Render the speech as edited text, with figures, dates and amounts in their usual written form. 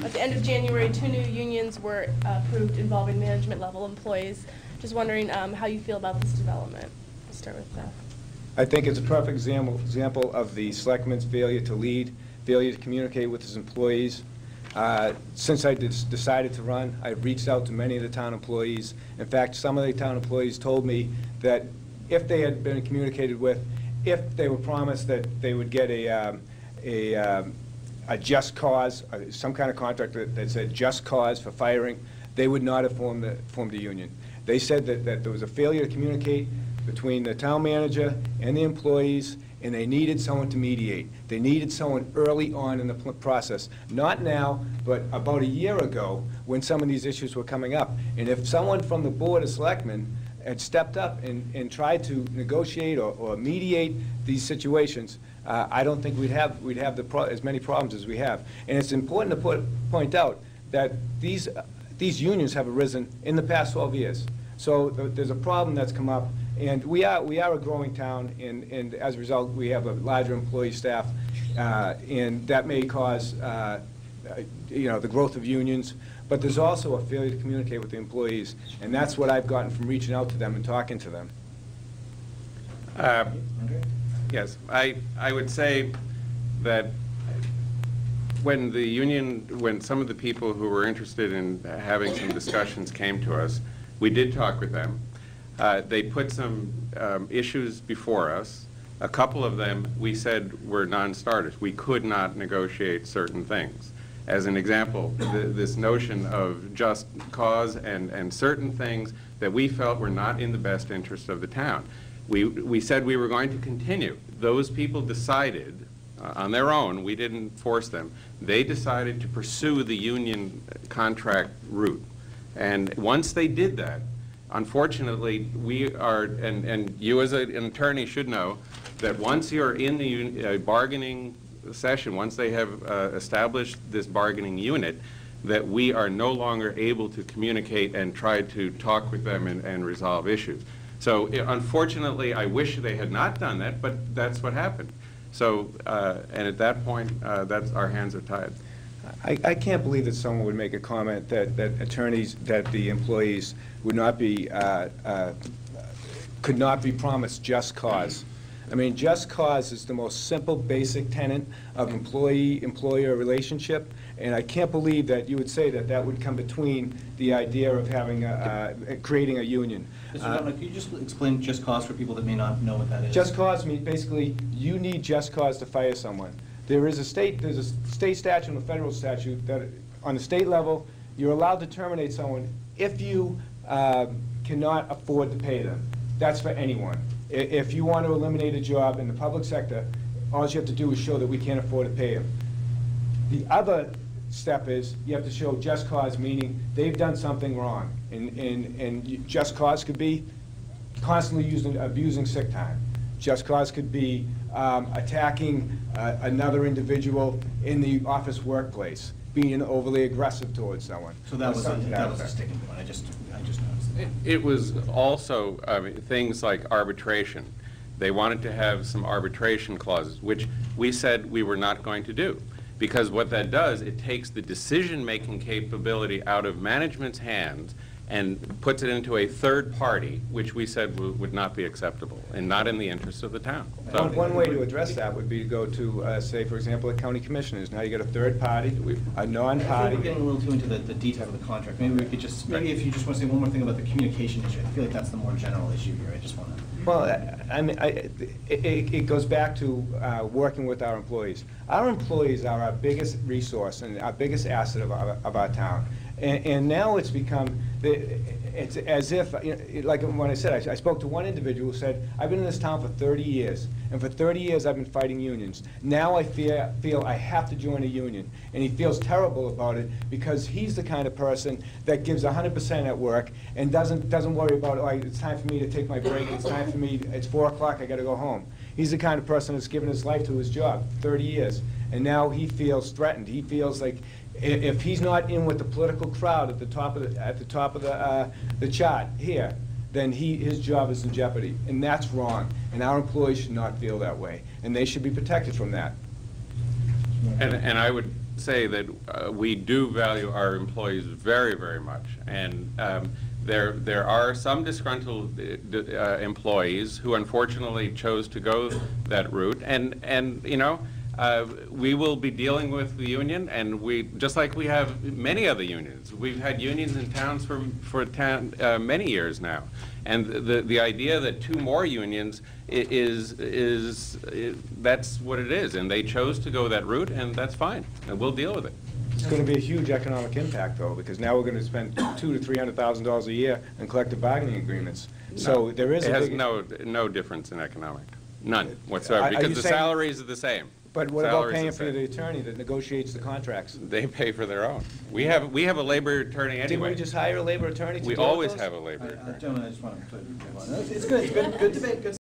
At the end of January, 2 new unions were approved involving management level employees. Just wondering how you feel about this development. I'll start with that. I think it's a perfect example of the Selectman's failure to lead, failure to communicate with his employees. Since I decided to run, I've reached out to many of the town employees. In fact, some of the town employees told me that if they had been communicated with, if they were promised that they would get a just cause, some kind of contract that said just cause for firing, they would not have formed a union. They said that there was a failure to communicate between the town manager and the employees, and they needed someone to mediate. They needed someone early on in the process. Not now, but about a year ago when some of these issues were coming up. And if someone from the Board of Selectmen had stepped up and tried to negotiate or mediate these situations, I don't think we'd have as many problems as we have. And it's important to point out that these unions have arisen in the past 12 years. So there's a problem that's come up. And we are a growing town, and as a result, we have a larger employee staff, and that may cause, the growth of unions. But there's also a failure to communicate with the employees, and that's what I've gotten from reaching out to them and talking to them. Yes, I would say that when some of the people who were interested in having some discussions came to us, we did talk with them. They put some issues before us. A couple of them we said were non-starters. We could not negotiate certain things. As an example, this notion of just cause and certain things that we felt were not in the best interest of the town. We said we were going to continue. Those people decided on their own, we didn't force them, they decided to pursue the union contract route. And once they did that, unfortunately, we are, and you as an attorney should know, that once you're in the bargaining session, once they have established this bargaining unit, that we are no longer able to communicate and try to talk with them and resolve issues. So unfortunately, I wish they had not done that, but that's what happened. So, and at that point, that's, our hands are tied. I can't believe that someone would make a comment that the employees would not be, could not be promised just cause. I mean, just cause is the most simple, basic tenet of employee-employer relationship, and I can't believe that you would say that that would come between the idea of having creating a union. Mr. Dominic, can you just explain just cause for people that may not know what that is? Just cause means basically you need just cause to fire someone. There's a state statute and a federal statute that on the state level you're allowed to terminate someone if you cannot afford to pay them. That's for anyone. If you want to eliminate a job in the public sector, all you have to do is show that we can't afford to pay them. The other step is you have to show just cause, meaning they've done something wrong. And just cause could be constantly abusing sick time. Just cause could be attacking another individual in the office workplace, being overly aggressive towards someone. So that was a sticking point. I just noticed that. It was also things like arbitration. They wanted to have some arbitration clauses, which we said we were not going to do. Because what that does, it takes the decision-making capability out of management's hands and puts it into a third party, which we said would not be acceptable and not in the interest of the town. So one way to address that would be to go to, say, for example, the county commissioners. Now you get a third party, a non-party. We're getting a little too into the detail of the contract. Maybe we could just, maybe if you just want to say one more thing about the communication issue. I feel like that's the more general issue here. I just want to. Well, I mean, it goes back to working with our employees. Our employees are our biggest resource and our biggest asset of our town. And now it's become, it's as if, you know, like when I said, I spoke to one individual who said, I've been in this town for 30 years, and for 30 years I've been fighting unions. Now I feel I have to join a union. And he feels terrible about it because he's the kind of person that gives 100% at work and doesn't worry about, oh, it's time for me to take my break, it's time for me, it's 4 o'clock, I got to go home. He's the kind of person that's given his life to his job, 30 years. And now he feels threatened. He feels like if he's not in with the political crowd at the top of the chart here, then his job is in jeopardy, and that's wrong. And our employees should not feel that way, and they should be protected from that. And I would say that we do value our employees very, very much. And there are some disgruntled employees who unfortunately chose to go that route. And you know, we will be dealing with the union, and just like we have many other unions. We've had unions in towns for many years now. And the idea that 2 more unions that's what it is. And they chose to go that route, and that's fine. And we'll deal with it. It's going to be a huge economic impact, though, because now we're going to spend $200,000 to $300,000 a year in collective bargaining agreements. So there is It a has big... no difference in economic. None whatsoever, Are because you the saying- salaries are the same. But what about Salaries are paying the for same. the attorney that negotiates the contracts? They pay for their own. We have a labor attorney Didn't anyway. we just hire a labor attorney to We deal with always those? have a labor attorney. Gentlemen, I just want to put, it's good debate, good